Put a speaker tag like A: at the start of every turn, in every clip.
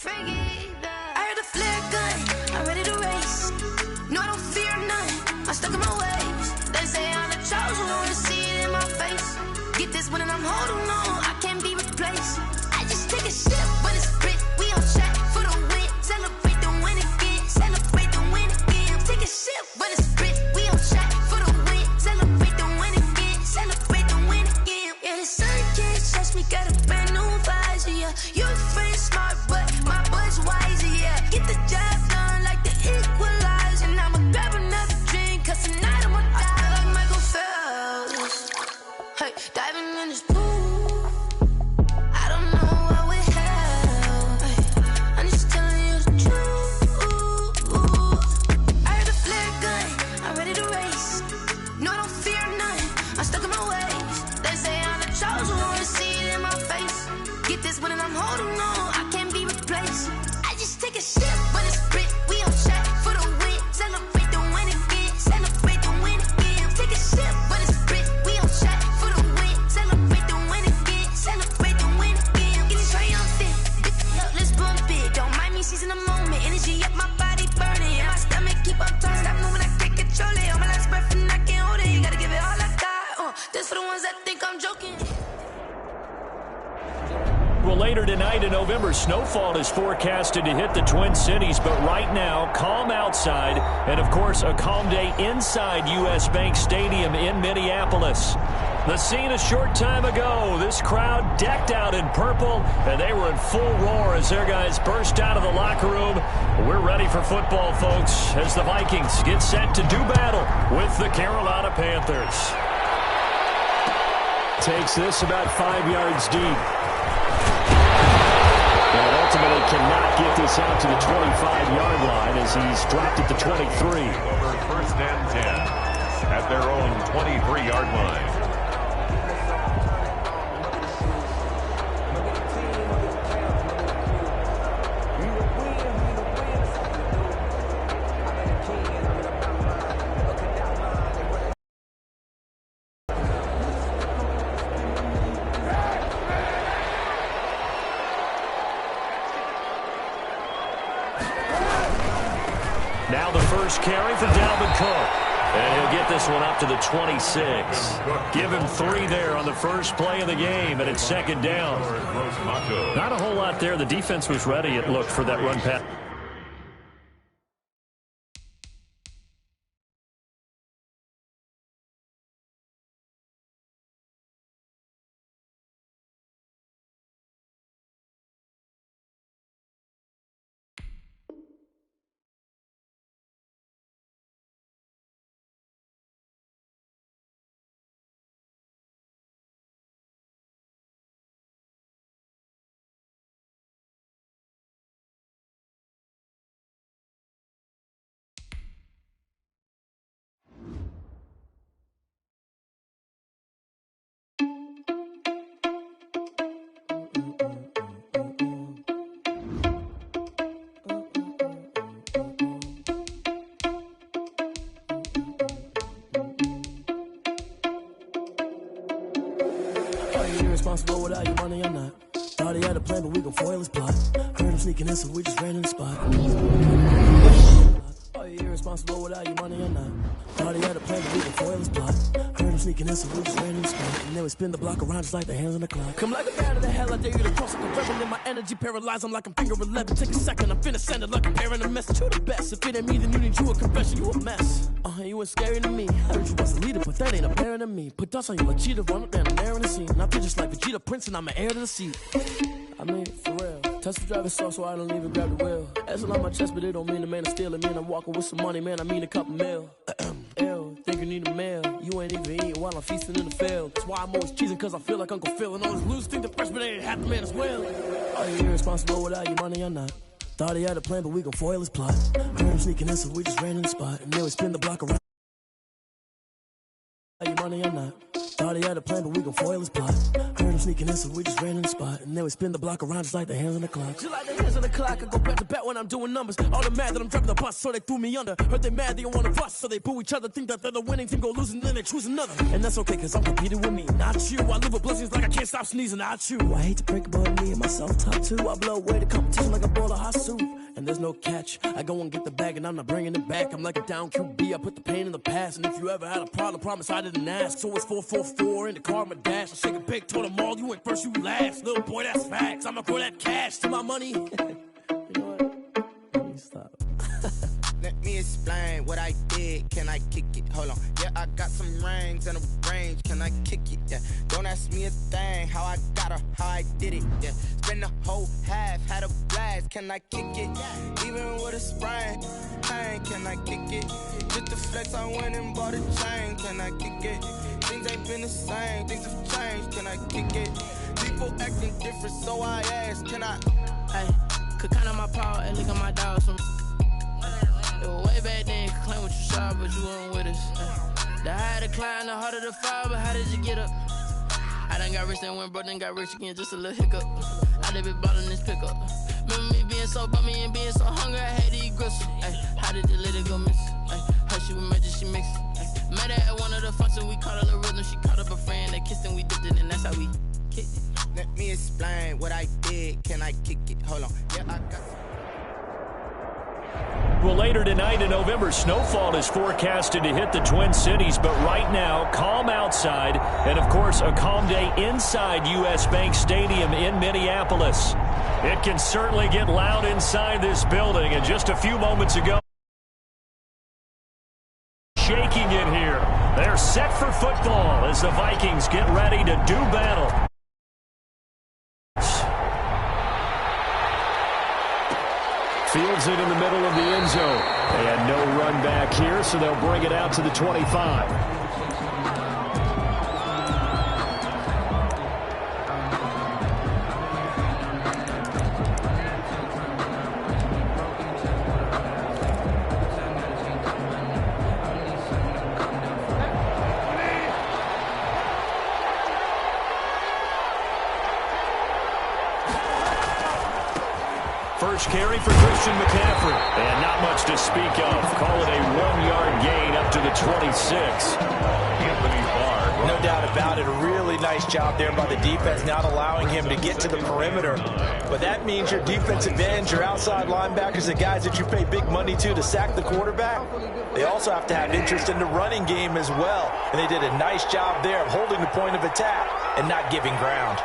A: I heard the flare gun, I'm ready to race. No, I don't fear none, I'm stuck in my ways. They say I'm the chosen one, to see it in my face. Get this one and I'm holding on, I can't be replaced. I just take a sip when it's split, we on track for the win. Celebrate the win again, celebrate the win again. Take a sip when it's split, we on track for the win. Celebrate the win again, celebrate the win again. Yeah, the sun can't touch me, got a brand new visor, yeah. Your friend's smart, but my boy's wiser, yeah. Get the job done like the equalizer. And I'ma grab another drink, cause tonight I'ma die. I feel like Michael Phelps, hey, diving in this pool. I don't know what would help, hey, I'm just telling you the truth. I heard the flare gun, I'm ready to race. No, I don't fear none, I'm stuck in my ways. They say I'm the chosen one, to see it in my face. Get this one and I'm holding on, I can't be replaced. I just take a sip when it's split, we on track for the win. Celebrate the win again, celebrate the win again. Take a sip when it's split, we on track for the win. Celebrate the win again, celebrate the win again. Get it triumphant, let's bump it. Don't mind me seizing the moment, energy up my body burning. And my stomach keep on turning, stop moving, I can't control it. On my last breath and I can't hold it, you gotta give it all I got. This for the ones that think I'm joking.
B: Well, later tonight in November, snowfall is forecasted to hit the Twin Cities, but right now, calm outside, and of course, a calm day inside U.S. Bank Stadium in Minneapolis. The scene a short time ago, this crowd decked out in purple, and they were in full roar as their guys burst out of the locker room. We're ready for football, folks, as the Vikings get set to do battle with the Carolina Panthers. Takes this about 5 yards deep. And ultimately cannot get this out to the 25-yard line as he's dropped at the 23.
C: Over first and 10 at their own 23-yard line.
B: Now the first carry for Dalvin Cook. And he'll get this one up to the 26. Give him 3 there on the first play of the game, and it's second down. Not a whole lot there. The defense was ready, it looked, for that run pass.
D: Irresponsible without your money or not. Thought he had a plan, but we gon' foil his plot. Heard him sneaking in, so we just ran in the spot. Are you irresponsible without your money or not? Thought he had a plan, but we gon' foil his plot. Heard him sneaking in, so we just ran in the spot. And then we spin the block around just like the hands on the clock. Come like a bat of the hell, I dare you to cross like a rebel. In my energy paralyzed, I'm like I'm finger 11. Take a second, I'm finna send it like I'm bearing a message to the best. If it ain't me, then you need you a confession, you a mess. You ain't scary to me. I heard you was a leader, but that ain't apparent to me. Put dust on you like cheetah, run up down the air in the scene. Now I just like Vegeta Prince, and I'm an heir to the seat. I mean, for real. Tesla driver soft, so I don't even grab the wheel. That's on my chest, but it don't mean the man is stealing. Man, I'm walking with some money, man, I mean a couple mil. Ew, think you need a meal. You ain't even eating while I'm feasting in the field. That's why I'm always cheesing, cause I feel like Uncle Phil. And all those losers think the freshman ain't half the man as well. Are you irresponsible without your money or not? Thought he had a plan, but we gon' foil his plot. Heard him sneaking in, so we just ran in the spot. And then we spin the block around. Your money or not? Thought he had a plan, but we gon' foil his plot. Heard him sneaking in, so we just ran in the spot. And then we spin the block around just like the hands on the clock. Just like the hands on the clock, I go back to back when I'm doing numbers. All the mad that I'm driving the bus, so they threw me under. Heard they mad, they don't want to fuss, so they boo each other. Think that they're the winning team, go losing, then they choose another. And that's okay, cause I'm competing with me, not you. I live with blessings like I can't stop sneezing, not you. I hate to break about me and myself top two. I blow away the competition like a bowl of hot soup. And there's no catch, I go and get the bag and I'm not bringing it back. I'm like a down QB, I put the pain in the past. And if you ever had a problem, promise I didn't ask. So it's 4-4-4 in the car, my dash. I shake a big, told them all, you went first, you last. Little boy, that's facts, I'ma throw that cash to my money. You know what? Let me stop.
E: Let me explain what I did. Can I kick it? Hold on. Yeah, I got some rings and a range. Can I kick it? Yeah. Don't ask me a thing. How I got her, how I did it. Yeah. Spend the whole half, had a blast. Can I kick it? Even with a sprain. Pain, can I kick it? Just the flex, I went and bought a chain. Can I kick it? Things ain't been the same. Things have changed. Can I kick it? People acting different, so I ask. Can I?
F: Hey, could count on my power and look at my dogs from. It was way back then, you could claim what you saw, but you weren't with us. The higher the climb, the harder the fall, but how did you get up? I done got rich, then went broke, then got rich again, just a little hiccup. I done been ballin' this pickup. Remember me being so bummy and being so hungry, I had to eat gristle. Ay, how did the lady go miss? How she was magic, she mixed. Met her at one of the functions, we caught a little rhythm, she caught up a friend, they kissed and we dipped it, and that's how we kicked it.
E: Let me explain what I did. Can I kick it? Hold on. Yeah, I got.
B: Well, later tonight in November, snowfall is forecasted to hit the Twin Cities, but right now, calm outside, and of course, a calm day inside U.S. Bank Stadium in Minneapolis. It can certainly get loud inside this building, and just a few moments ago, shaking it here. They're set for football as the Vikings get ready to do battle. Fields it in the middle of the end zone. And no run back here, so they'll bring it out to the 25. First carry for Christian McCaffrey. And not much to speak of. Call it a 1-yard gain up to the 26.
G: No doubt about it. A really nice job there by the defense, not allowing him to get to the perimeter. But that means your defensive ends, your outside linebackers, the guys that you pay big money to sack the quarterback, they also have to have interest in the running game as well. And they did a nice job there of holding the point of attack and not giving ground.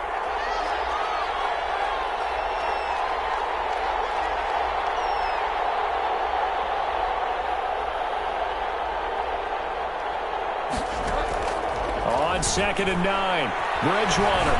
B: On 2nd and 9, Bridgewater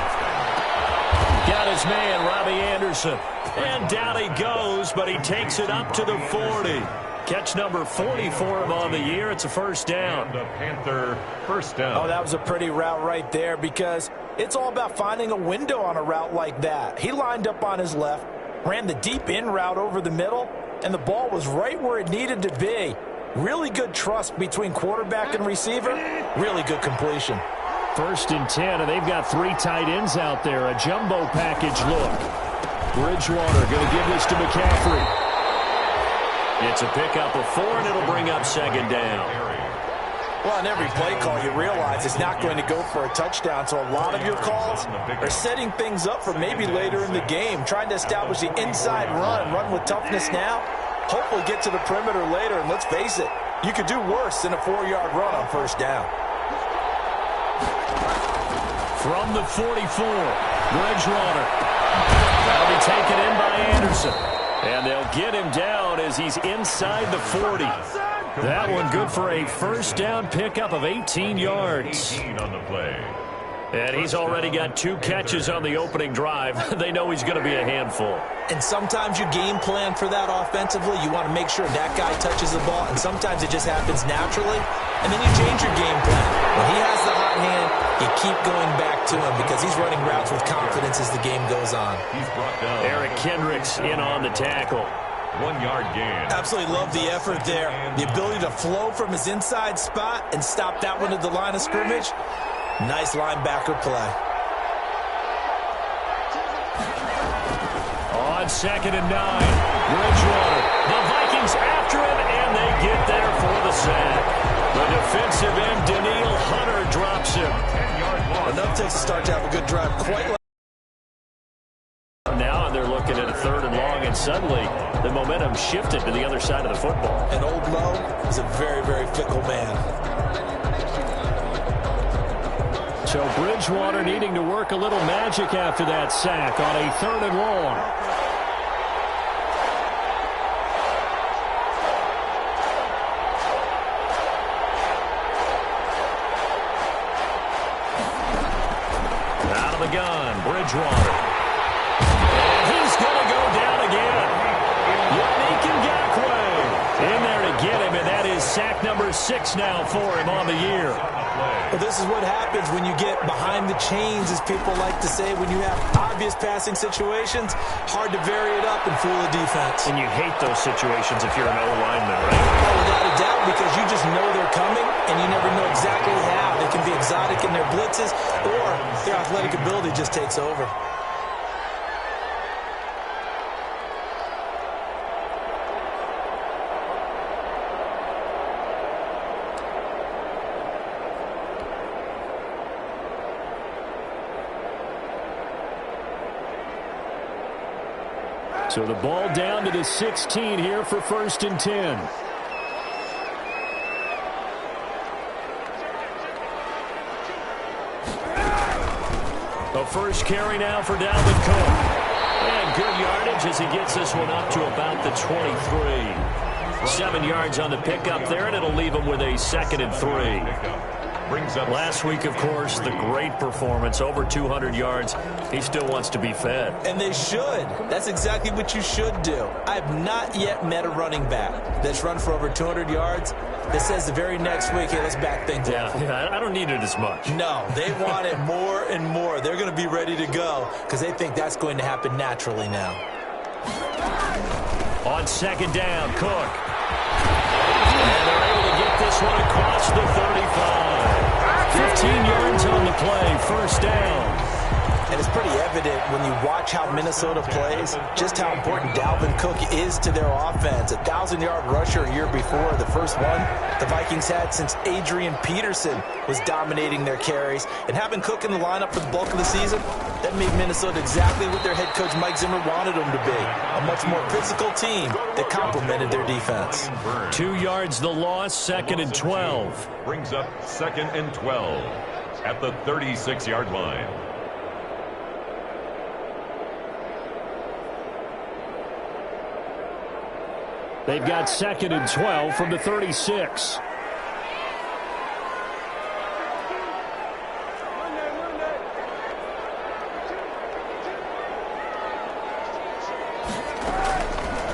B: got his man, Robbie Anderson. And down he goes, but he takes it up to the 40. Catch number 40 for him on the year. It's a first down.
C: The Panther first down.
G: Oh, that was a pretty route right there because it's all about finding a window on a route like that. He lined up on his left, ran the deep in route over the middle, and the ball was right where it needed to be. Really good trust between quarterback and receiver. Really good completion.
B: 1st and 10, and they've got 3 tight ends out there. A jumbo package look. Bridgewater going to give this to McCaffrey. It's a pickup of 4, and it'll bring up 2nd down.
G: Well, in every play call, you realize it's not going to go for a touchdown, so a lot of your calls are setting things up for maybe later in the game, trying to establish the inside run with toughness now, hopefully get to the perimeter later, and let's face it, you could do worse than a 4-yard run on 1st down.
B: From the 44, Bridgewater. That'll be taken in by Anderson. And they'll get him down as he's inside the 40. That one good for a first down pickup of 18 yards.
C: 18 on the play.
B: And he's already got 2 catches on the opening drive. They know he's going to be a handful.
G: And sometimes you game plan for that offensively. You want to make sure that guy touches the ball, and sometimes it just happens naturally. And then you change your game plan. When he has the hot hand, you keep going back to him because he's running routes with confidence as the game goes on.
C: He's brought down.
B: Eric Kendricks in on the tackle.
C: 1-yard gain.
G: Absolutely love the effort there. The ability to flow from his inside spot and stop that one at the line of scrimmage. Nice linebacker play.
B: on 2nd and 9. Bridgewater. The Vikings after him, and they get there for the sack. The defensive end, Daniil Hunter, drops him.
G: Enough takes to start to have a good drive. Quite like
B: now, and they're looking at a 3rd and long, and suddenly the momentum shifted to the other side of the football.
G: And old Mo is a very, very fickle man.
B: So Bridgewater needing to work a little magic after that sack on a 3rd and long. Out of the gun, Bridgewater. And he's going to go down again. Yannick Ngakoue in there to get him, and that is sack number 6 now for him on the year.
G: Well, this is what happens when you get behind the chains, as people like to say. When you have obvious passing situations, hard to vary it up and fool the defense.
B: And you hate those situations if you're an O-lineman, right?
G: Oh, without a doubt, because you just know they're coming, and you never know exactly how. They can be exotic in their blitzes, or their athletic ability just takes over.
B: So the ball down to the 16 here for 1st and 10. The first carry now for Dalvin Cook. And good yardage as he gets this one up to about the 23. 7 yards on the pickup there, and it'll leave him with a 2nd and 3. Last week, of course, the great performance, over 200 yards. He still wants to be fed.
G: And they should. That's exactly what you should do. I have not yet met a running back that's run for over 200 yards that says the very next week, hey, let's back things up.
B: Yeah, I don't need it as much.
G: No, they want it more and more. They're going to be ready to go because they think that's going to happen naturally now.
B: On 2nd down, Cook. And they're able to get this one across the 35. 15 yards on the play, 1st down.
G: And it's pretty evident when you watch how Minnesota plays, just how important Dalvin Cook is to their offense. A 1,000-yard rusher a year before, the first one the Vikings had since Adrian Peterson was dominating their carries. And having Cook in the lineup for the bulk of the season, that made Minnesota exactly what their head coach Mike Zimmer wanted them to be. A much more physical team that complemented their defense.
B: 2 yards the loss, 2nd and 12.
C: Brings up 2nd and 12 at the 36-yard line.
B: They've got 2nd and 12 from the 36.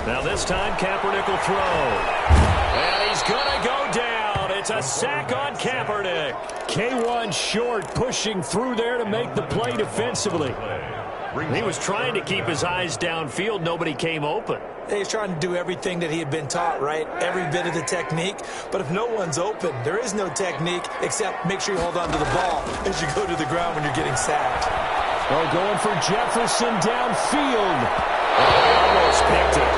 B: Now this time, Kaepernick will throw. And he's going to go down. It's a sack on Kaepernick. K1 short, pushing through there to make the play defensively. He was trying to keep his eyes downfield. Nobody came open.
G: He's trying to do everything that he had been taught, right? Every bit of the technique. But if no one's open, there is no technique except make sure you hold on to the ball as you go to the ground when you're getting sacked.
B: Oh, going for Jefferson downfield. Oh, almost picked it.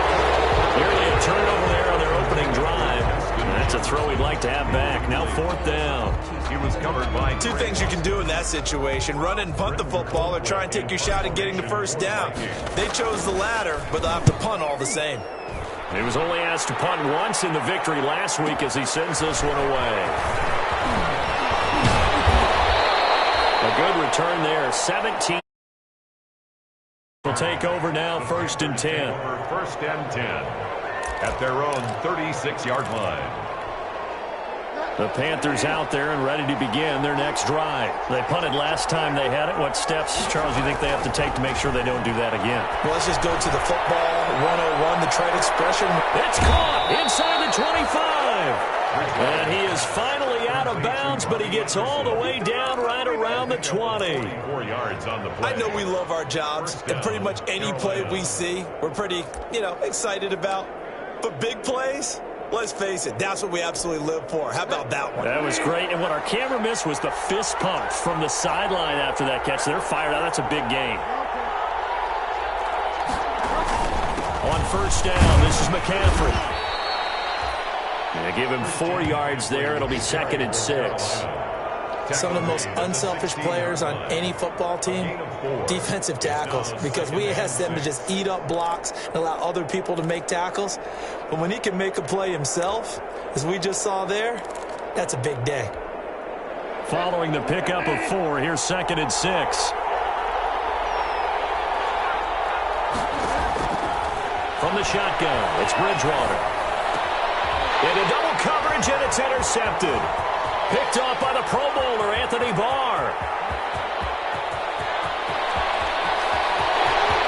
B: Nearly a turnover there on their opening drive. And that's a throw he'd like to have back. Now 4th down.
C: He was covered by
G: 2 things you can do in that situation. Run and punt the football or try and take your shot at getting the 1st down. They chose the latter, but they'll have to punt all the same.
B: He was only asked to punt once in the victory last week as he sends this one away. A good return there. 17 will take over now, 1st and 10.
C: 1st and 10 at their own 36-yard line.
B: The Panthers out there and ready to begin their next drive. They punted last time they had it. What steps, Charles, you think they have to take to make sure they don't do that again?
G: Well, let's just go to the football 101, the trade expression.
B: It's caught inside the 25. And he is finally out of bounds, but he gets all the way down right around the 20.
C: 4 yards on the play.
G: I know we love our jobs, and pretty much any play we see, we're pretty, excited about. But big plays, let's face it, that's what we absolutely live for. How about that one?
B: That was great. And what our camera missed was the fist pump from the sideline after that catch. They're fired out. That's a big game. On first down, this is McCaffrey. They give him 4 yards there. It'll be 2nd and 6.
G: Some of the most unselfish players on any football team, defensive tackles, because we ask them to just eat up blocks and allow other people to make tackles. But when he can make a play himself, as we just saw there, that's a big day.
B: Following the pickup of 4, here's 2nd and 6. From the shotgun, it's Bridgewater. Into double coverage, and it's intercepted. Picked off by the Pro Bowler, Anthony Barr.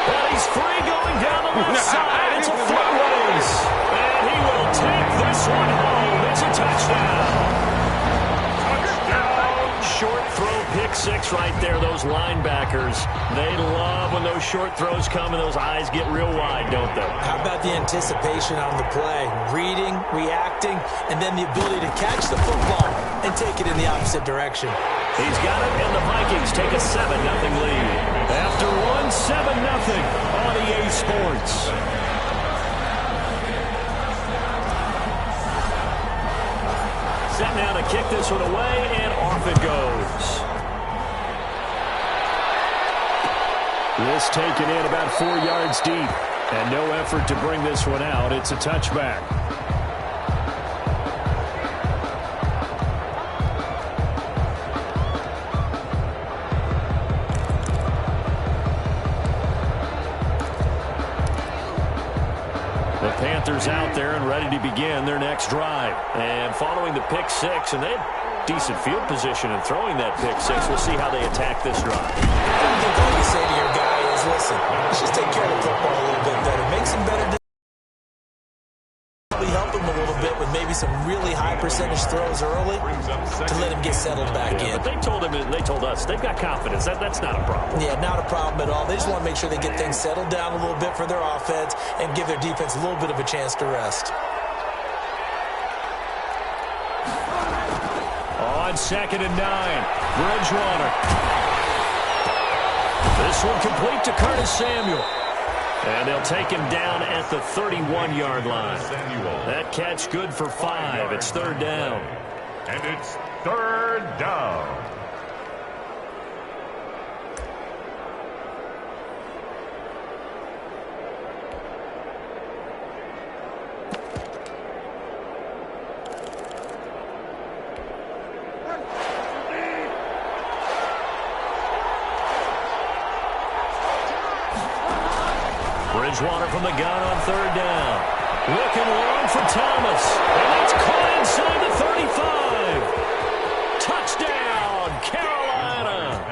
B: And he's free going down the left side. It's a foot race. And he will take this one home. It's a touchdown. Short throw, pick 6 right there. Those linebackers, they love when those short throws come and those eyes get real wide, don't they?
G: How about the anticipation on the play? Reading, reacting, and then the ability to catch the football and take it in the opposite direction.
B: He's got it, and the Vikings take a 7-0 lead. After 7-0 on EA Sports. Set now to kick this one away, and off it goes. This taken in about 4 yards deep, and no effort to bring this one out. It's a touchback. The Panthers out there and ready to begin their next drive. And following the pick 6, and they have decent field position in throwing that pick 6. We'll see how they attack this drive.
G: I think all you say to your guy is, listen, let's just take care of the football a little bit better. Make some better decisions. Probably help him a little bit with maybe some really high percentage throws early to let him get settled back in.
B: But they told us, they've got confidence. That's not a problem.
G: Yeah, not a problem at all. They just want to make sure they get things settled down a little bit for their offense and give their defense a little bit of a chance to rest.
B: On 2nd and 9, Bridgewater. This one complete to Curtis Samuel. And they'll take him down at the 31-yard line. That catch good for 5. It's 3rd down.
C: And it's 3rd down.
B: Bridgewater from the gun on 3rd down. Looking long for Thomas. And that's caught inside the 35. Touchdown, Carolina.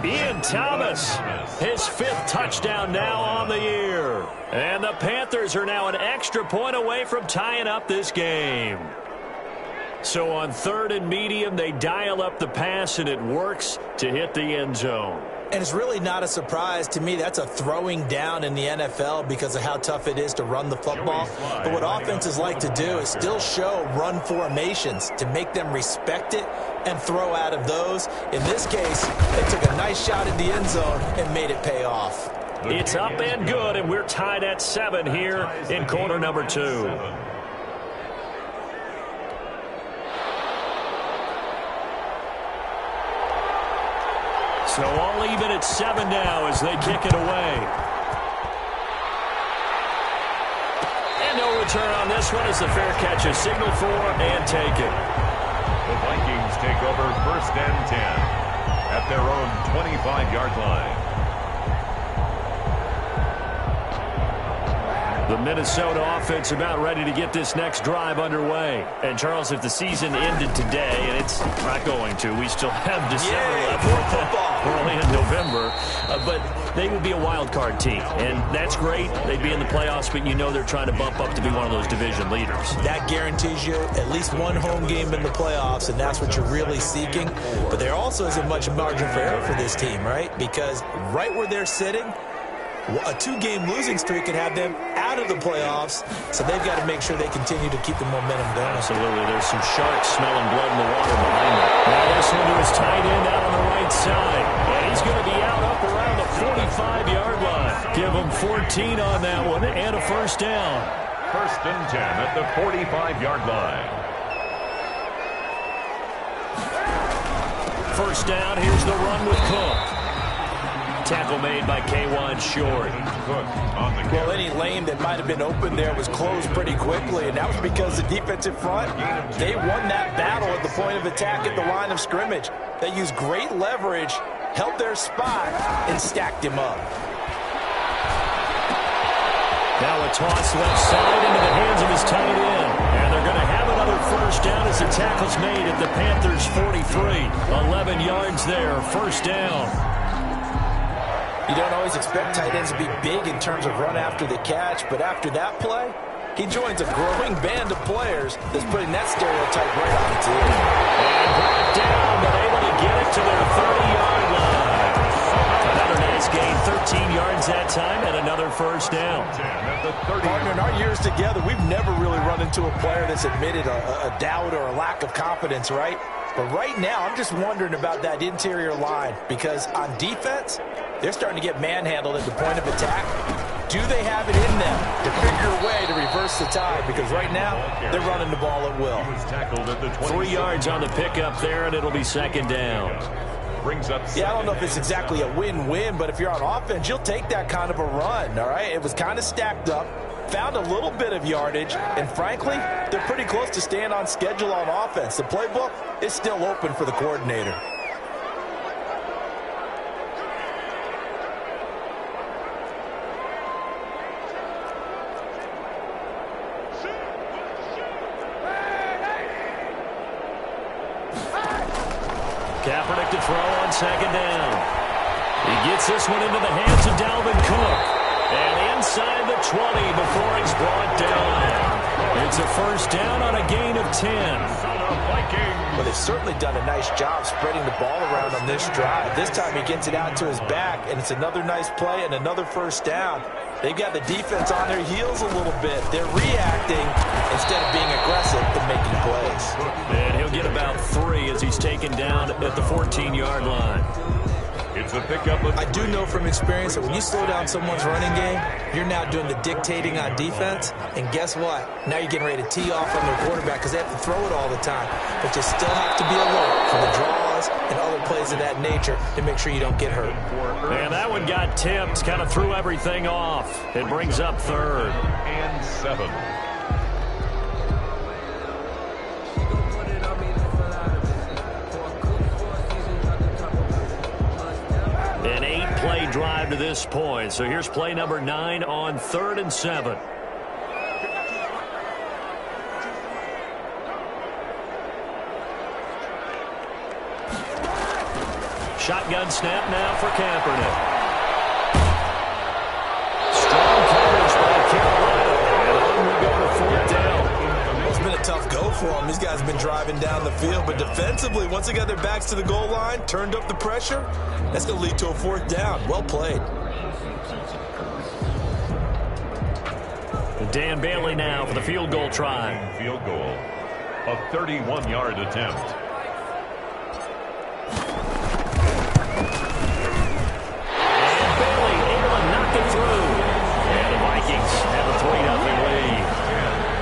B: Ian Thomas, his 5th touchdown now on the year. And the Panthers are now an extra point away from tying up this game. So on 3rd and medium, they dial up the pass, and it works to hit the end zone.
G: And it's really not a surprise to me. That's a throwing down in the NFL because of how tough it is to run the football. But what offenses like to do is still show run formations to make them respect it and throw out of those. In this case, they took a nice shot at the end zone and made it pay off.
B: It's up and good, and we're tied at 7 here in quarter number 2. So all even at 7 now as they kick it away. And no return on this one as the fair catch is signaled for and taken.
C: The Vikings take over 1st and 10 at their own 25-yard line.
B: The Minnesota offense about ready to get this next drive underway. And, Charles, if the season ended today, and it's not going to, we still have December left. We're only in November. But they would be a wild card team. And that's great. They'd be in the playoffs, but you know they're trying to bump up to be one of those division leaders.
G: That guarantees you at least one home game in the playoffs, and that's what you're really seeking. But there also isn't much margin for error for this team, right? Because right where they're sitting, a 2-game losing streak could have them out of the playoffs, so they've got to make sure they continue to keep the momentum going.
B: Absolutely. There's some sharks smelling blood in the water behind them. Now this one to his tight end out on the right side. And he's going to be out up around the 45-yard line. Give them 14 on that one and a first down.
C: First and 10 at the 45-yard line.
B: First down, here's the run with Cook. Tackle made by K1 Short.
G: Well, any lane that might have been open there was closed pretty quickly, and that was because the defensive front, they won that battle at the point of attack at the line of scrimmage. They used great leverage, held their spot, and stacked him up.
B: Now a toss left side into the hands of his tight end. And they're going to have another first down as the tackle's made at the Panthers' 43. 11 yards there, first down.
G: You don't always expect tight ends to be big in terms of run after the catch, but after that play, he joins a growing band of players that's putting that stereotype right on the team.
B: And brought down, but able to get it to their 30-yard line. Another nice gain, 13 yards that time, and another first down.
G: Partner, in our years together, we've never really run into a player that's admitted a doubt or a lack of confidence, right? But right now, I'm just wondering about that interior line, because on defense, they're starting to get manhandled at the point of attack. Do they have it in them to figure a way to reverse the tide? Because right now, they're running the ball at will.
B: 3 yards on the pickup there, and it'll be second down.
G: Yeah, I don't know if it's exactly a win-win, but if you're on offense, you'll take that kind of a run, all right? It was kind of stacked up, found a little bit of yardage, and frankly, they're pretty close to staying on schedule on offense. The playbook is still open for the coordinator.
B: Kaepernick to throw on second down. He gets this one into the hands of Dalvin Cook. And inside the 20 before he's brought down. It's a first down on a gain of 10.
G: Well, they've certainly done a nice job spreading the ball around on this drive. This time he gets it out to his back, and it's another nice play and another first down. They've got the defense on their heels a little bit. They're reacting instead of being aggressive to making plays.
B: And he'll get about 3 as he's taken down at the 14-yard line.
C: It's a pickup of...
G: I do know from experience that when you slow down someone's running game, you're now doing the dictating on defense. And guess what? Now you're getting ready to tee off on their quarterback because they have to throw it all the time. But you still have to be alert for the draws and other plays of that nature to make sure you don't get hurt.
B: And that one got tipped, kind of threw everything off. It brings up 3rd
C: and 7.
B: An 8-play drive to this point. So here's play number 9 on 3rd and 7. Shotgun snap now for Kaepernick. Strong coverage by Carolina. And on we go to 4th down.
G: Well, it's been a tough go for them. These guys have been driving down the field. But defensively, once they got their backs to the goal line, turned up the pressure, that's going to lead to a 4th down. Well played.
B: Dan Bailey now for the field goal try.
C: Field goal. A 31-yard attempt.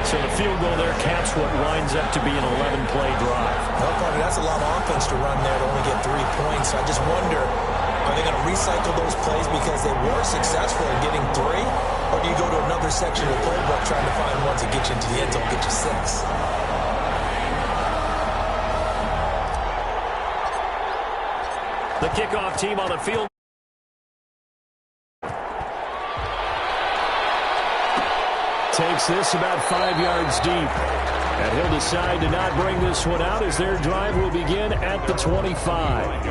B: So the field goal there caps what winds up to be an 11-play drive.
G: Well, partner, that's a lot of offense to run there to only get 3 points. So I just wonder, are they going to recycle those plays because they were successful in getting 3? Or do you go to another section of the playbook trying to find ones that get you into the end zone, get you 6?
B: The kickoff team on the field. Takes this about 5 yards deep. And he'll decide to not bring this one out as their drive will begin at the 25.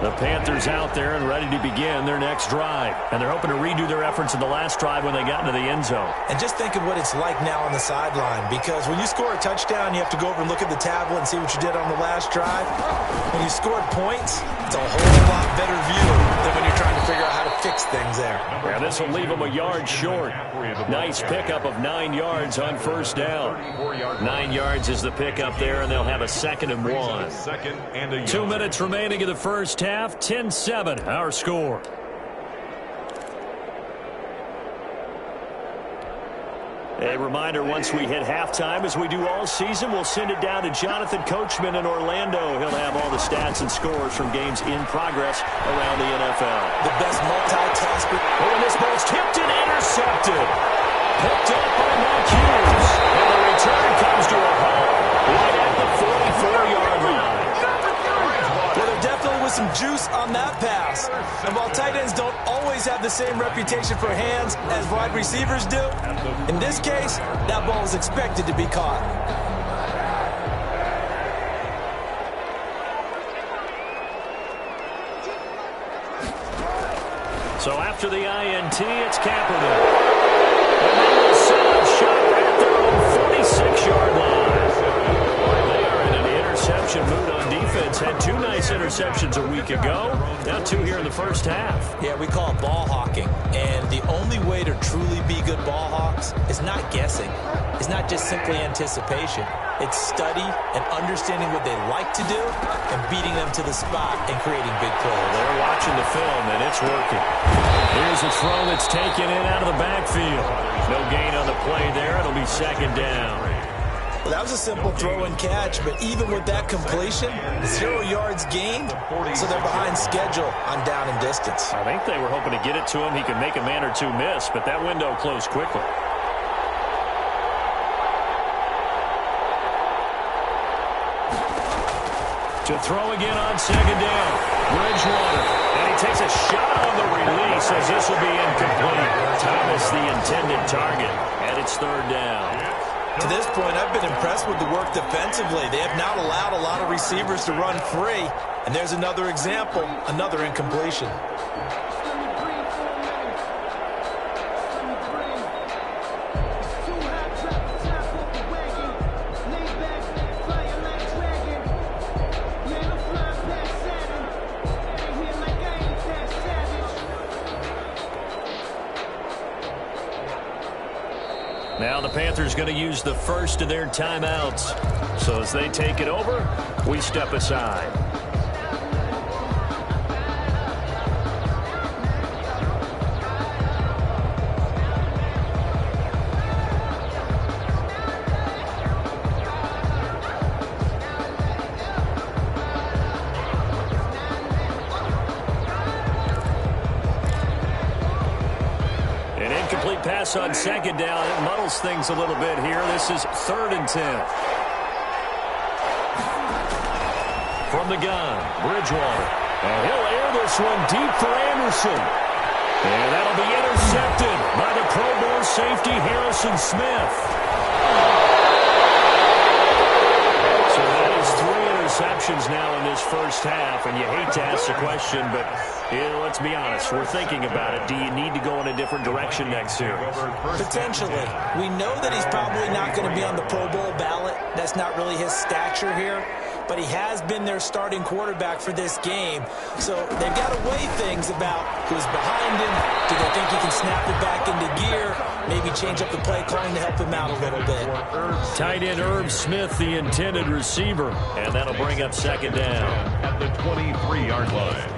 B: The Panthers out there and ready to begin their next drive. And they're hoping to redo their efforts in the last drive when they got into the end zone.
G: And just think of what it's like now on the sideline, because when you score a touchdown, you have to go over and look at the tablet and see what you did on the last drive. When you scored points, it's a whole lot better view than when you're trying to figure out how to fix things there.
B: Yeah, this will leave them a yard short. Nice pickup of 9 yards on first down. 9 yards is the pickup there, and they'll have a 2nd and 1. 2 minutes remaining in the first half. 10-7, our score. A reminder, once we hit halftime, as we do all season, we'll send it down to Jonathan Coachman in Orlando. He'll have all the stats and scores from games in progress around the NFL.
G: The best multitasker.
B: Oh, and this ball's tipped and intercepted. Picked up by Mark Hughes. And the return comes to a halt right at the 44-yard line.
G: Well, there definitely was some juice on that pass. And while tight ends don't always have the same reputation for hands as wide receivers do, in this case, that ball was expected to be caught.
B: So after the INT, it's Kaepernick. And they will set up shop at their own 46-yard line. They are in an interception mood on defense. Had 2 nice interceptions a week ago. Now 2 here in the first half.
G: Yeah, we call it ball hawking. And the only way to truly be good ball hawks is not guessing. It's not just simply anticipation. It's study and understanding what they like to do and beating them to the spot and creating big plays.
B: They're watching the film, and it's working. Here's a throw that's taken in out of the backfield. No gain on the play there. It'll be 2nd down.
G: Well, that was a simple throw and catch, but even with that completion, 0 yards gained, so they're behind schedule on down and distance.
B: I think they were hoping to get it to him. He could make a man or 2 miss, but that window closed quickly. To throw again on 2nd down. Bridgewater. And he takes a shot on the release as this will be incomplete. Thomas the intended target. And it's 3rd down.
G: To this point, I've been impressed with the work defensively. They have not allowed a lot of receivers to run free. And there's another example, another incompletion.
B: Now the Panthers going to use the first of their timeouts. So as they take it over, we step aside. Pass on 2nd down. It muddles things a little bit here. This is 3rd and 10. From the gun, Bridgewater. And he'll air this one deep for Anderson. And that'll be intercepted by the Pro Bowl safety, Harrison Smith. So that is 3 interceptions now in this first half. And you hate to ask the question, but let's be honest. We're thinking about it. Do you need to go in a different direction next year?
G: Potentially. We know that he's probably not going to be on the Pro Bowl ballot. That's not really his stature here. But he has been their starting quarterback for this game. So they've got to weigh things about who's behind him. Do they think he can snap it back into gear? Maybe change up the play calling to help him out a little bit.
B: Tight end Irv Smith, the intended receiver. And that'll bring up 2nd down.
C: At the 23-yard line.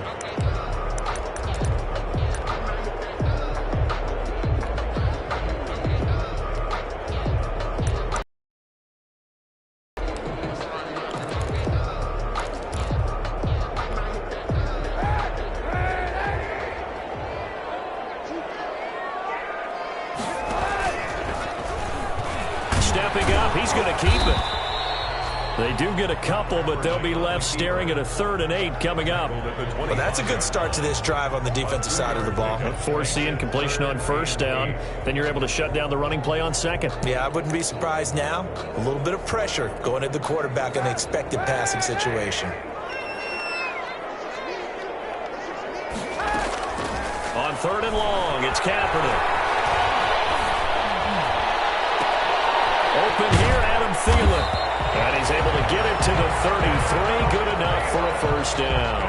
B: Stepping up, he's going to keep it. They do get a couple, but they'll be left staring at a 3rd and 8 coming up.
G: Well, that's a good start to this drive on the defensive side of the ball.
B: Force the incompletion on 1st down. Then you're able to shut down the running play on 2nd.
G: Yeah, I wouldn't be surprised now. A little bit of pressure going at the quarterback in an expected passing situation.
B: third and long. It's Kaepernick. Open here, Adam Thielen. And he's able to get it to the 33. Good enough for a first down.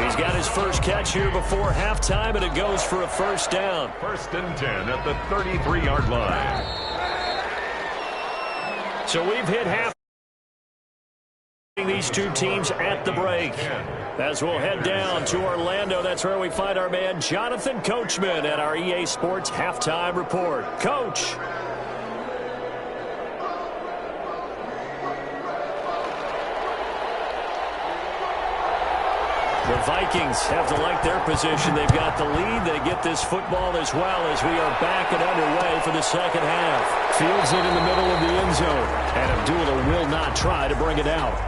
B: He's got his first catch here before halftime, and it goes for a first down.
C: First and 10 at the 33-yard line.
B: So we've hit half. These two teams at the break. As we'll head down to Orlando, that's where we find our man Jonathan Coachman at our EA Sports Halftime Report. Coach. The Vikings have to like their position. They've got the lead. They get this football as well as we are back and underway for the second half. Fields it in the middle of the end zone. And Abdullah will not try to bring it out.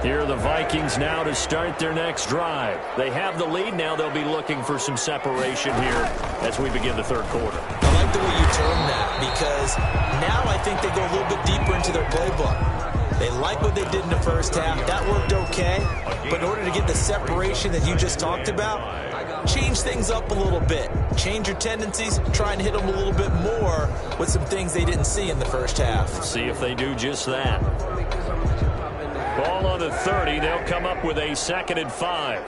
B: Here are the Vikings now to start their next drive. They have the lead. Now they'll be looking for some separation here as we begin the third quarter.
G: I like the way you term that because now I think they go a little bit deeper into their playbook. They like what they did in the first half. That worked okay. But in order to get the separation that you just talked about, change things up a little bit. Change your tendencies. Try and hit them a little bit more with some things they didn't see in the first half.
B: See if they do just that. Ball on the 30. They'll come up with a 2nd and 5. He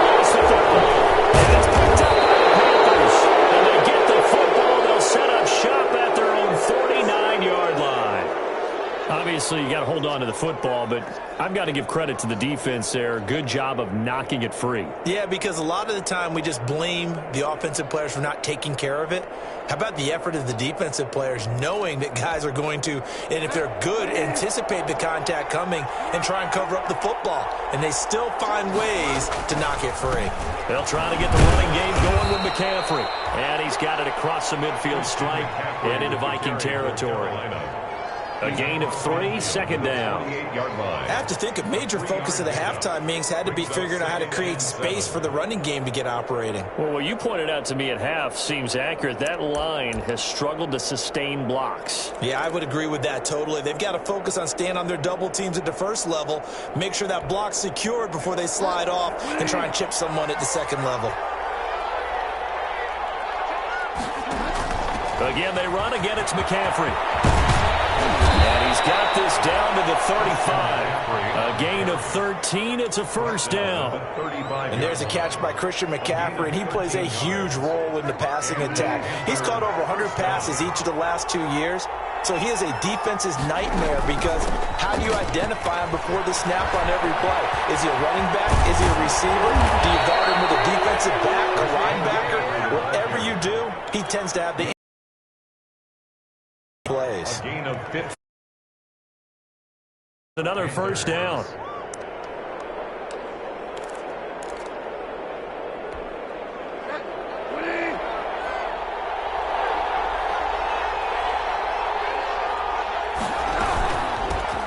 B: lost the football. And it's picked up by the Panthers. And they get the football. They'll set up shop at their own 49-yard line. Obviously, you got to hold on to the football, but I've got to give credit to the defense there. Good job of knocking it free.
G: Yeah, because a lot of the time we just blame the offensive players for not taking care of it. How about the effort of the defensive players knowing that guys are going to, and if they're good, anticipate the contact coming and try and cover up the football. And they still find ways to knock it free.
B: They'll try to get the running game going with McCaffrey. And he's got it across the midfield stripe and into Viking territory. A gain of 3, 2nd down.
G: I have to think a major focus of the halftime meetings had to be figuring out how to create space for the running game to get operating.
B: Well, what you pointed out to me at half seems accurate. That line has struggled to sustain blocks.
G: Yeah, I would agree with that totally. They've got to focus on staying on their double teams at the first level, make sure that block's secured before they slide off and try and chip someone at the second level.
B: Again, they run. Again, it's McCaffrey. And he's got this down to the 35. A gain of 13. It's a first down.
G: And there's a catch by Christian McCaffrey, and he plays a huge role in the passing attack. He's caught over 100 passes each of the last 2 years. So he is a defense's nightmare because how do you identify him before the snap on every play? Is he a running back? Is he a receiver? Do you guard him with a defensive back, a linebacker? Whatever you do, he tends to have the plays.
B: Another first down.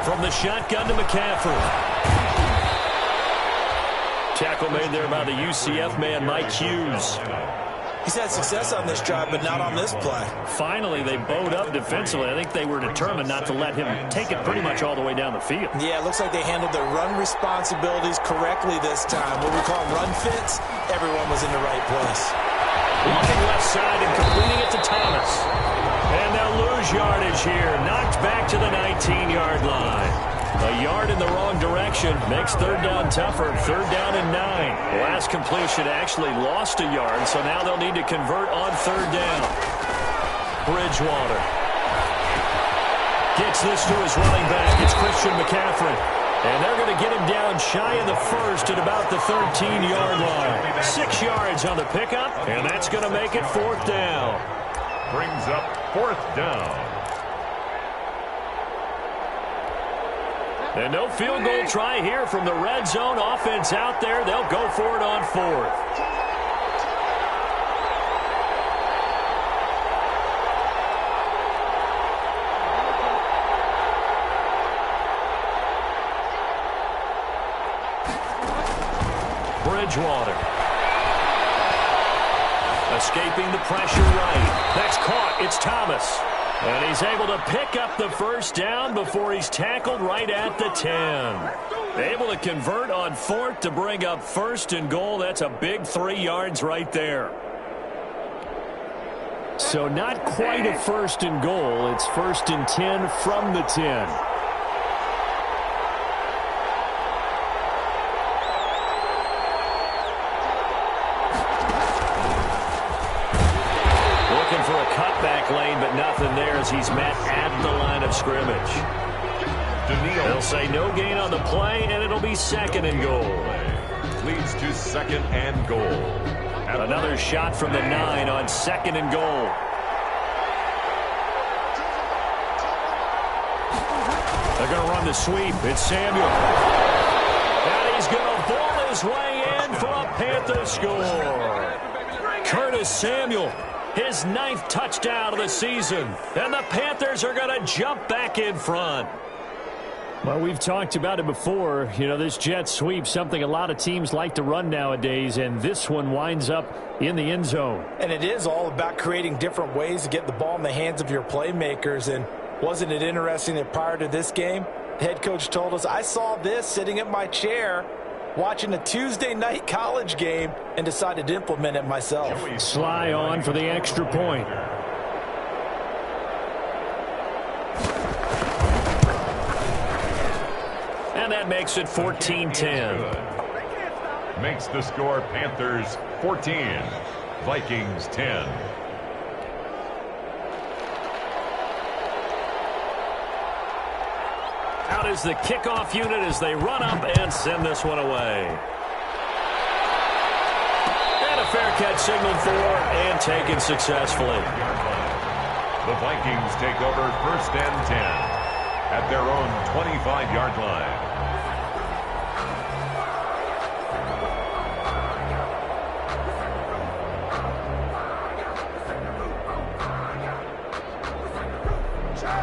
B: From the shotgun to McCaffrey. Tackle made there by the UCF man, Mike Hughes.
G: He's had success on this drive, but not on this play.
B: Finally, they bowed up defensively. I think they were determined not to let him take it pretty much all the way down the field.
G: Yeah, it looks like they handled their run responsibilities correctly this time. What we call run fits, everyone was in the right place.
B: Looking left side and completing it to Thomas. And they'll lose yardage here. Knocked back to the 19-yard line. A yard in the wrong direction makes third down tougher. Third down and 9. Last completion actually lost a yard, so now they'll need to convert on third down. Bridgewater gets this to his running back. It's Christian McCaffrey. And they're going to get him down shy of the first at about the 13-yard line. 6 yards on the pickup, and that's going to make it fourth down.
C: Brings up fourth down.
B: And no field goal try here from the red zone. Offense out there. They'll go for it on fourth. Bridgewater. Escaping the pressure right. That's caught. It's Thomas. And he's able to pick up the first down before he's tackled right at the 10. Able to convert on 4th to bring up 1st and goal. That's a big 3 yards right there. So not quite a 1st and goal. It's 1st and 10 from the 10. For a cutback lane, but nothing there as he's met at the line of scrimmage. They'll say no gain on the play, and it'll be 2nd and goal.
C: Leads to 2nd and goal.
B: Another shot from the 9 on 2nd and goal. They're going to run the sweep. It's Samuel. And he's going to ball his way in for a Panthers score. Curtis Samuel. His 9th touchdown of the season. And the Panthers are going to jump back in front. Well, we've talked about it before. You know, this jet sweep, something a lot of teams like to run nowadays, and this one winds up in the end zone.
G: And it is all about creating different ways to get the ball in the hands of your playmakers. And wasn't it interesting that prior to this game, the head coach told us, I saw this sitting in my chair watching a Tuesday night college game and decided to implement it myself.
B: Sly on for the extra point. And that makes it 14-10.
C: Makes the score Panthers 14, Vikings 10.
B: Out is the kickoff unit as they run up and send this one away. And a fair catch signaled for and taken successfully.
C: The Vikings take over 1st and 10 at their own 25-yard line.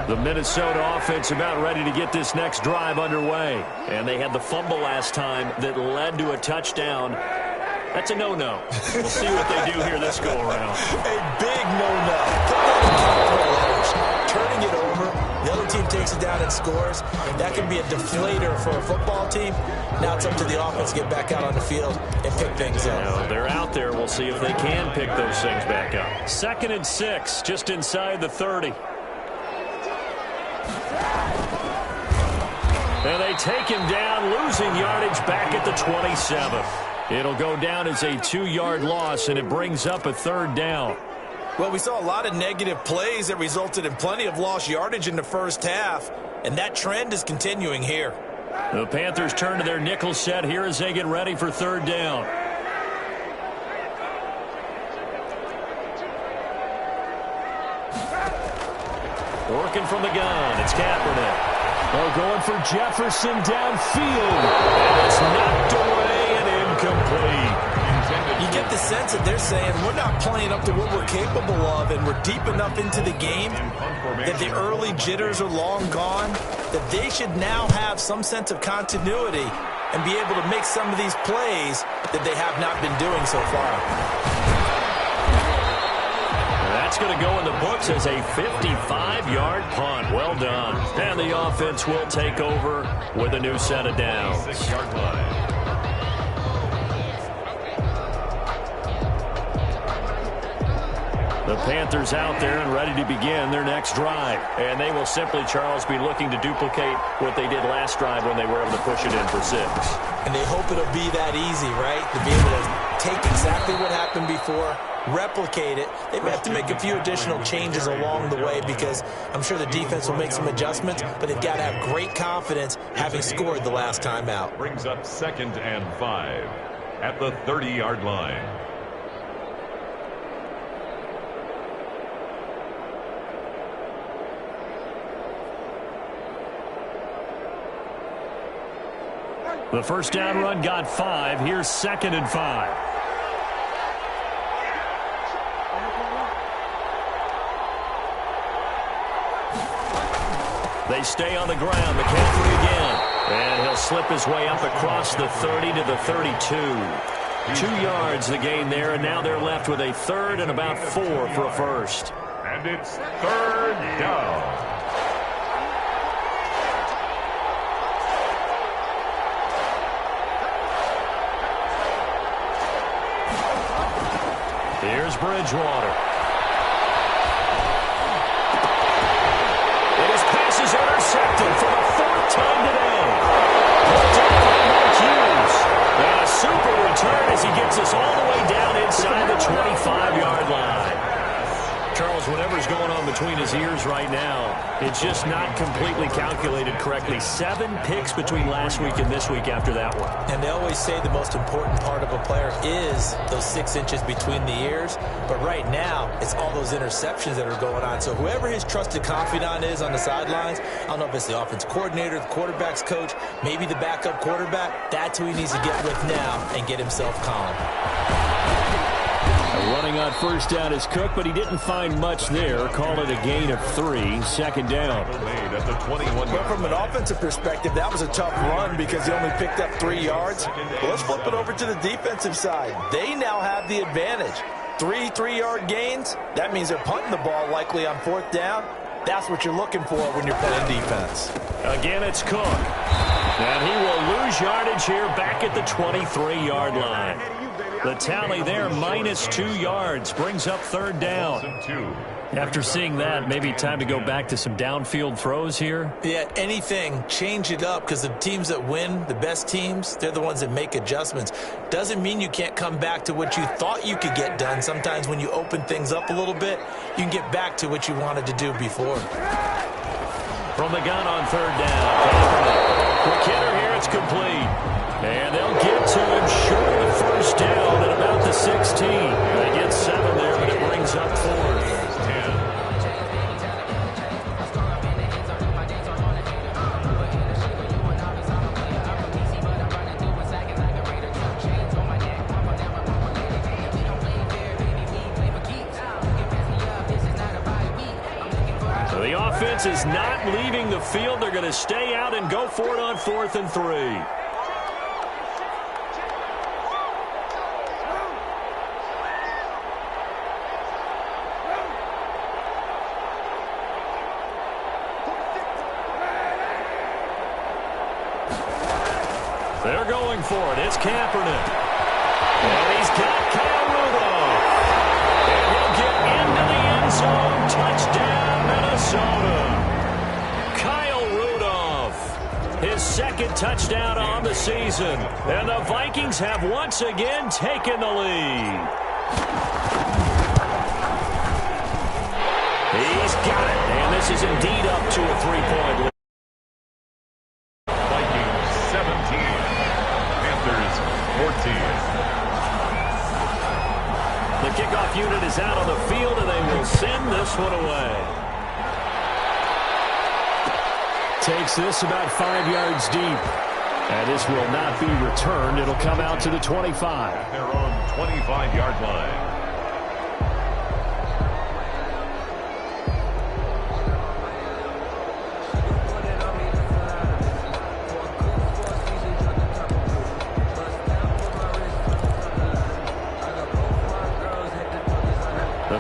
B: The Minnesota offense about ready to get this next drive underway. And they had the fumble last time that led to a touchdown. That's a no-no. We'll see what they do here this go-around.
G: A big no-no. Put that in capital letters. Turning it over, the other team takes it down and scores. That can be a deflator for a football team. Now it's up to the offense to get back out on the field and pick things up.
B: Now, they're out there. We'll see if they can pick those things back up. 2nd and 6, just inside the 30. And they take him down, losing yardage back at the 27. It'll go down as a 2-yard loss, and it brings up a 3rd down.
G: Well, we saw a lot of negative plays that resulted in plenty of lost yardage in the first half, and that trend is continuing here.
B: The Panthers turn to their nickel set here as they get ready for 3rd down. Working from the gun, it's Kaepernick. Oh, going for Jefferson downfield. And it's knocked away and incomplete.
G: You get the sense that they're saying we're not playing up to what we're capable of, and we're deep enough into the game that the early jitters are long gone, that they should now have some sense of continuity and be able to make some of these plays that they have not been doing so far.
B: That's going to go in the books as a 55-yard punt. Well done. And the offense will take over with a new set of downs.
C: 6-yard line.
B: The Panthers out there and ready to begin their next drive. And they will simply, Charles, be looking to duplicate what they did last drive when they were able to push it in for 6.
G: And they hope it'll be that easy, right? To be able to take exactly what happened before, replicate it. They may have to make a few additional changes along the way because I'm sure the defense will make some adjustments, but they've got to have great confidence having scored the last time out.
C: Brings up 2nd and 5 at the 30-yard line.
B: The first down run got 5. Here's 2nd and 5. They stay on the ground. McCaffrey again. And he'll slip his way up across the 30 to the 32. 2 yards the gain there, and now they're left with a third and about 4 for a first.
C: And it's third down.
B: Here's Bridgewater. And his pass is intercepted for the 4th time today. Picked up by Mark Hughes. And a super return as he gets us all the way down inside the 25-yard line. Charles, whatever's going on between his ears right now, it's just not completely calculated correctly. 7 picks between last week and this week after that one.
G: And they always say the most important part of a player is those 6 inches between the ears. But right now, it's all those interceptions that are going on. So whoever his trusted confidant is on the sidelines, I don't know if it's the offense coordinator, the quarterback's coach, maybe the backup quarterback, that's who he needs to get with now and get himself calm.
B: Running on first down is Cook, but he didn't find much there. Call it a gain of 3, 2nd down.
G: But from an offensive perspective, that was a tough run because he only picked up 3 yards. Well, let's flip it over to the defensive side. They now have the advantage. 3 3-yard gains. That means they're punting the ball likely on 4th down. That's what you're looking for when you're playing defense.
B: Again, it's Cook. And he will lose yardage here back at the 23-yard line. The tally there, -2 yards, brings up 3rd down. After seeing that, maybe time to go back to some downfield throws here.
G: Yeah, anything, change it up, because the teams that win, the best teams, they're the ones that make adjustments. Doesn't mean you can't come back to what you thought you could get done. Sometimes when you open things up a little bit, you can get back to what you wanted to do before.
B: From the gun on 3rd down. Quick hitter here, it's complete. And they'll get to him short of the 1st down at about the 16. They get 7 there, but it brings up 4th. So the offense is not leaving the field. They're going to stay out and go for it on 4th and 3. They're going for it. It's Kaepernick. And he's got Kyle Rudolph. And he'll get into the end zone. Touchdown, Minnesota. Kyle Rudolph. His 2nd touchdown on the season. And the Vikings have once again taken the lead. He's got it. And this is indeed up to a 3-point lead. The kickoff unit is out on the field, and they will send this one away. Takes this about 5 yards deep. And this will not be returned. It'll come out to the 25.
C: Their own 25-yard line.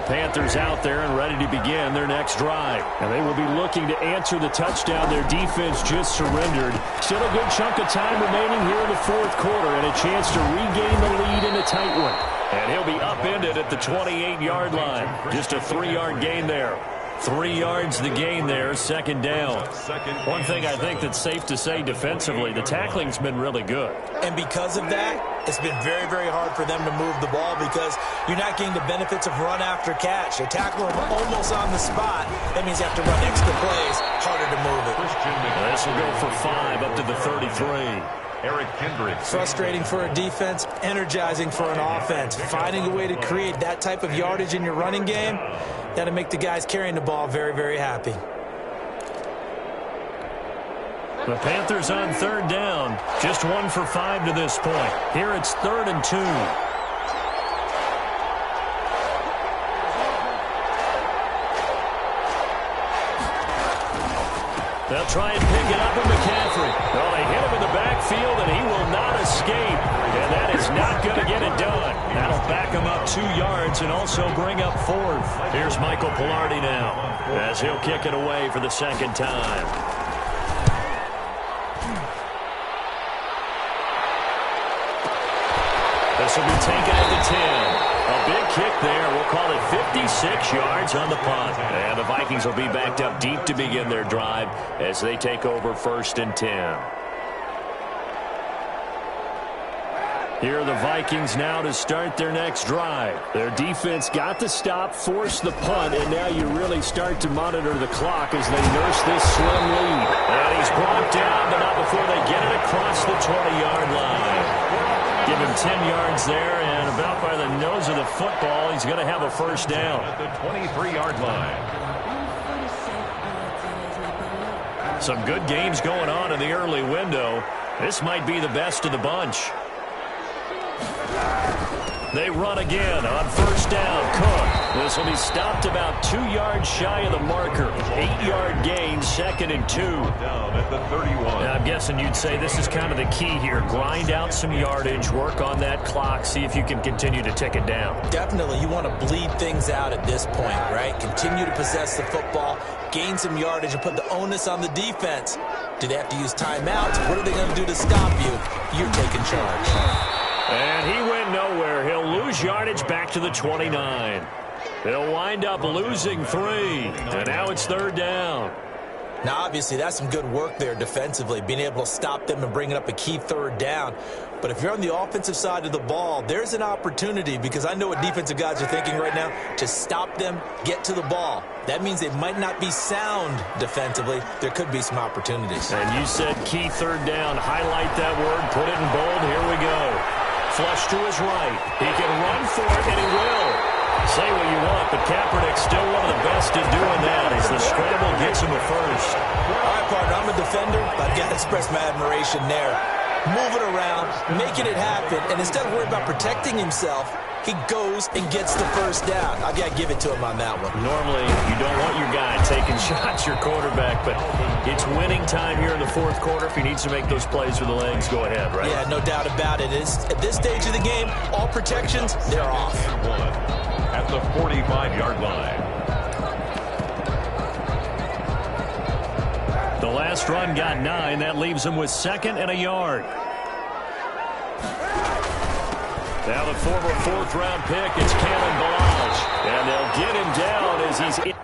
B: Panthers out there and ready to begin their next drive. And they will be looking to answer the touchdown their defense just surrendered. Still a good chunk of time remaining here in the 4th quarter and a chance to regain the lead in a tight one. And he'll be upended at the 28-yard line. Just a 3-yard gain there. 3 yards the gain there, 2nd down. One thing I think that's safe to say defensively, the tackling's been really good.
G: And because of that, it's been very, very hard for them to move the ball because you're not getting the benefits of run after catch. They tackle them almost on the spot. That means you have to run extra plays, harder to move it.
B: This will go for 5 up to the 33.
C: Eric Kendrick.
G: Frustrating for a defense, energizing for an offense. Finding a way to create that type of yardage in your running game, that'll make the guys carrying the ball very, very happy.
B: The Panthers on 3rd down. Just 1 for 5 to this point. Here it's 3rd and 2. They'll try and pick it up with McCaffrey. Well, they hit him in the backfield, and he will not escape. And that is is not going to get it done. That'll back him up 2 yards and also bring up 4th. Here's Michael Pilardi now as he'll kick it away for the second time. This will be taken at the 10. A big kick there. We'll call it 56 yards on the punt. And the Vikings will be backed up deep to begin their drive as they take over 1st and 10. Here are the Vikings now to start their next drive. Their defense got the stop, forced the punt, and now you really start to monitor the clock as they nurse this slim lead. And he's brought down, but not before they get it across the 20-yard line. Give him 10 yards there, and about by the nose of the football, he's going to have a first down.
C: At the 23-yard line.
B: Some good games going on in the early window. This might be the best of the bunch. They run again on 1st down. Cook. This will be stopped about 2 yards shy of the marker. 8-yard gain, 2nd and 2.
C: Down at the 31.
B: Now, I'm guessing you'd say this is kind of the key here. Grind out some yardage, work on that clock, see if you can continue to tick it down.
G: Definitely, you want to bleed things out at this point, right? Continue to possess the football, gain some yardage, and put the onus on the defense. Do they have to use timeouts? What are they going to do to stop you? You're taking charge.
B: And he went nowhere. He'll lose yardage back to the 29. They'll wind up losing 3. And now it's 3rd down.
G: Now, obviously, that's some good work there defensively, being able to stop them and bringing up a key 3rd down. But if you're on the offensive side of the ball, there's an opportunity, because I know what defensive guys are thinking right now, to stop them, get to the ball. That means they might not be sound defensively. There could be some opportunities.
B: And you said key 3rd down. Highlight that word. Put it in bold. Here we go. Flush to his right. He can run for it, and he will. Say what you want, but Kaepernick's still one of the best at doing that as the scramble gets him a first.
G: All right, partner, I'm a defender, but I've got to express my admiration there. Moving around, making it happen, and instead of worrying about protecting himself, he goes and gets the first down. I've got to give it to him on that one.
B: Normally, you don't want your guy taking shots, your quarterback, but it's winning time here in the 4th quarter. If he needs to make those plays with the legs, go ahead, right?
G: Yeah, no doubt about it. At this stage of the game, all protections, they're off.
C: At the 45-yard line.
B: The last run got 9. That leaves him with 2nd and a yard. Now the former 4th-round pick is Kalen Ballage. And they'll get him down as he's in.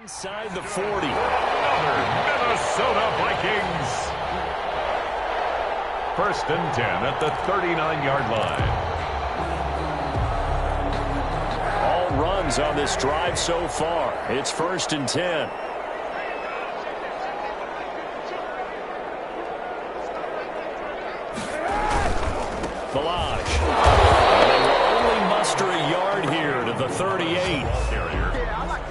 B: Inside the 40.
C: Minnesota Vikings. 1st and 10 at the 39-yard line.
B: All runs on this drive so far. It's 1st and 10. Ballage. They will only muster a yard here to the 38.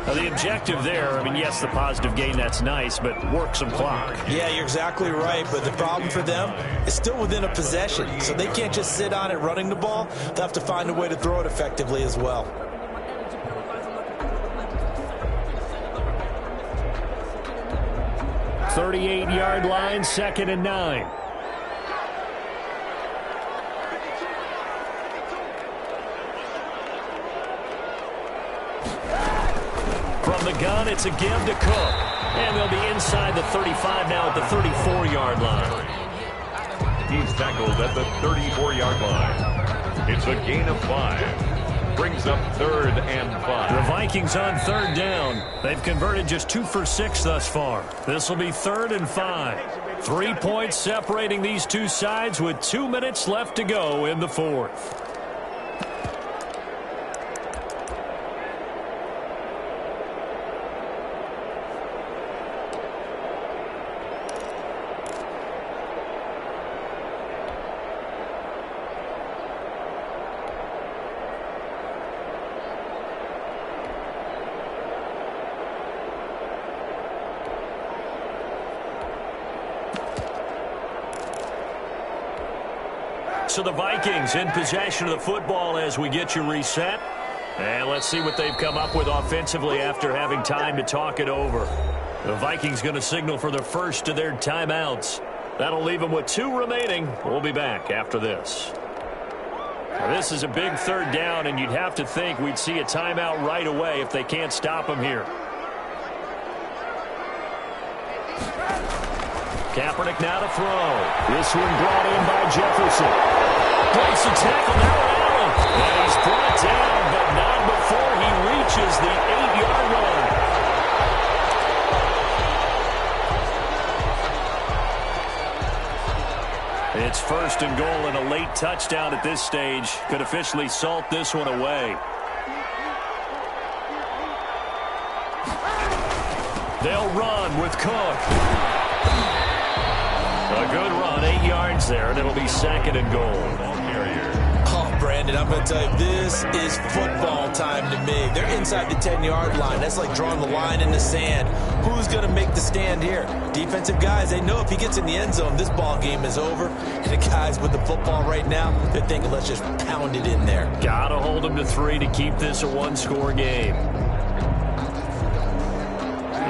B: The objective there, I mean, yes, the positive gain, that's nice, but work some clock.
G: Yeah, you're exactly right, but the problem for them is still within a possession, so they can't just sit on it running the ball. They'll have to find a way to throw it effectively as well.
B: .38-yard line, 2nd and 9. From the gun, it's a give to Cook. And they'll be inside the 35 now at the 34-yard line.
C: He's tackled at the 34-yard line. It's a gain of 5. Brings up 3rd and 5.
B: The Vikings on 3rd down. They've converted just 2 for 6 thus far. This will be 3rd and 5. 3 points separating these two sides with 2 minutes left to go in the 4th. So the Vikings in possession of the football as we get you reset. And let's see what they've come up with offensively after having time to talk it over. The Vikings going to signal for the first of their timeouts. That'll leave them with 2 remaining. We'll be back after this. Now, this is a big third down, and you'd have to think we'd see a timeout right away if they can't stop them here. Kaepernick now to throw. This one brought in by Jefferson. Breaks the tackle now at Allen. And he's brought down, but not before he reaches the 8-yard line. It's first and goal, and a late touchdown at this stage could officially salt this one away. They'll run with Cook. A good run, 8 yards there, and it'll be second and goal.
G: Oh, Brandon, I'm going to tell you, this is football time to me. They're inside the 10-yard line. That's like drawing the line in the sand. Who's going to make the stand here? Defensive guys, they know if he gets in the end zone, this ball game is over. And the guys with the football right now, they're thinking, let's just pound it in there.
B: Got to hold them to 3 to keep this a 1-score game.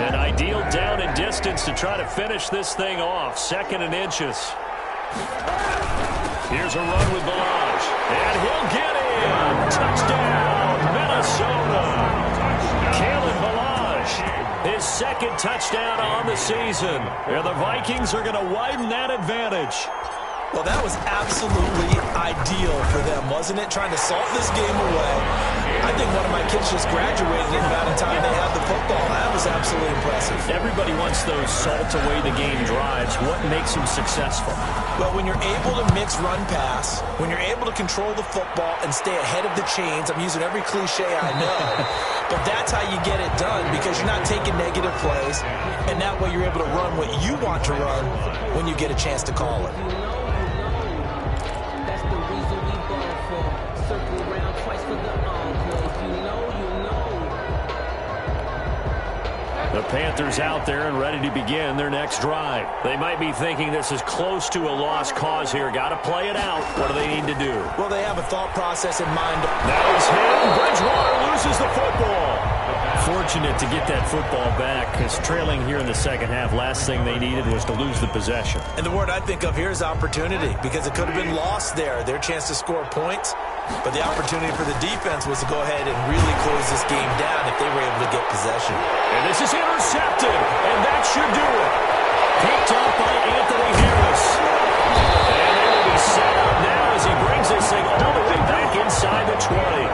B: An ideal down and distance to try to finish this thing off. 2nd and inches. Here's a run with Balaj. And he'll get in. Touchdown, Minnesota. Kalen Balaj, his 2nd touchdown on the season. And the Vikings are going to widen that advantage.
G: Well, that was absolutely ideal for them, wasn't it? Trying to salt this game away. I think one of my kids just graduated in the amount of time they had the football. That was absolutely impressive.
B: Everybody wants those salt-away-the-game drives. What makes them successful?
G: Well, when you're able to mix run-pass, when you're able to control the football and stay ahead of the chains, I'm using every cliche I know, but that's how you get it done because you're not taking negative plays, and that way you're able to run what you want to run when you get a chance to call it.
B: The Panthers out there and ready to begin their next drive. They might be thinking this is close to a lost cause here. Got to play it out. What do they need to do?
G: Well, they have a thought process in mind.
B: Now he's hit. Bridgewater loses the football. Fortunate to get that football back because trailing here in the second half, last thing they needed was to lose the possession.
G: And the word I think of here is opportunity because it could have been lost there. Their chance to score points. But the opportunity for the defense was to go ahead and really close this game down if they were able to get possession.
B: And this is intercepted, and that should do it. Picked up by Anthony Harris. And they will be set up now as he brings this thing all the way back inside the 20.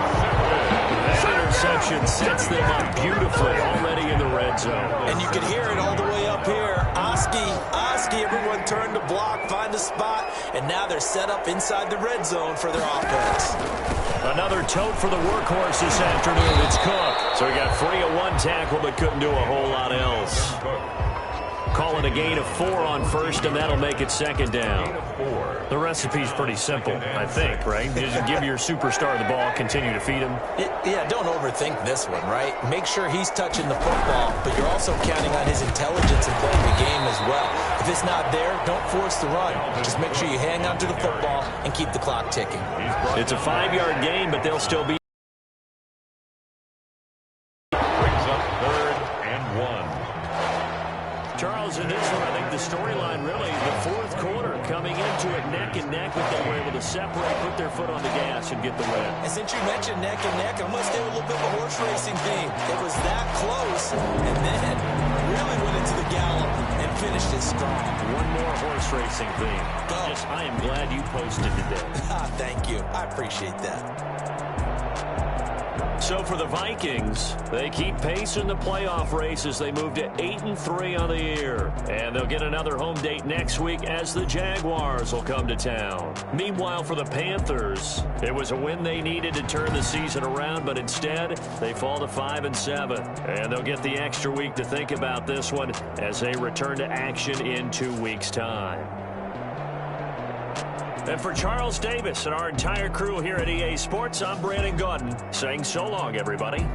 B: That interception sets them up beautifully already in the red zone.
G: And you can hear it all the way up here. Oski, everyone turned to block, find a spot, and now they're set up inside the red zone for their offense.
B: Another tote for the workhorse this afternoon. It's Cook. So he got free of 1 tackle but couldn't do a whole lot else. Call it a gain of 4 on first, and that'll make it second down. The recipe's pretty simple, I think, right? Just give your superstar the ball, continue to feed him.
G: Yeah, don't overthink this one, right? Make sure he's touching the football, but you're also counting on his intelligence in playing the game as well. If it's not there, don't force the run. Just make sure you hang on to the football and keep the clock ticking.
B: It's a 5-yard gain, but they'll still be.
C: Brings up 3rd and 1.
B: Charles, in this one, I think the storyline really, the fourth quarter coming into it neck and neck, but they were able to separate, put their foot on the gas, and get the win.
G: And since you mentioned neck and neck, I'm going to stay with a little bit of a horse racing theme. It was that close, and then really went into the gallop and finished it strong.
B: One more horse racing theme. I am glad you posted today.
G: Thank you. I appreciate that.
B: So for the Vikings, they keep pace in the playoff race as they move to 8-3 on the year. And they'll get another home date next week as the Jaguars will come to town. Meanwhile, for the Panthers, it was a win they needed to turn the season around, but instead they fall to 5-7. And they'll get the extra week to think about this one as they return to action in 2 weeks' time. And for Charles Davis and our entire crew here at EA Sports, I'm Brandon Gaudin saying so long, everybody.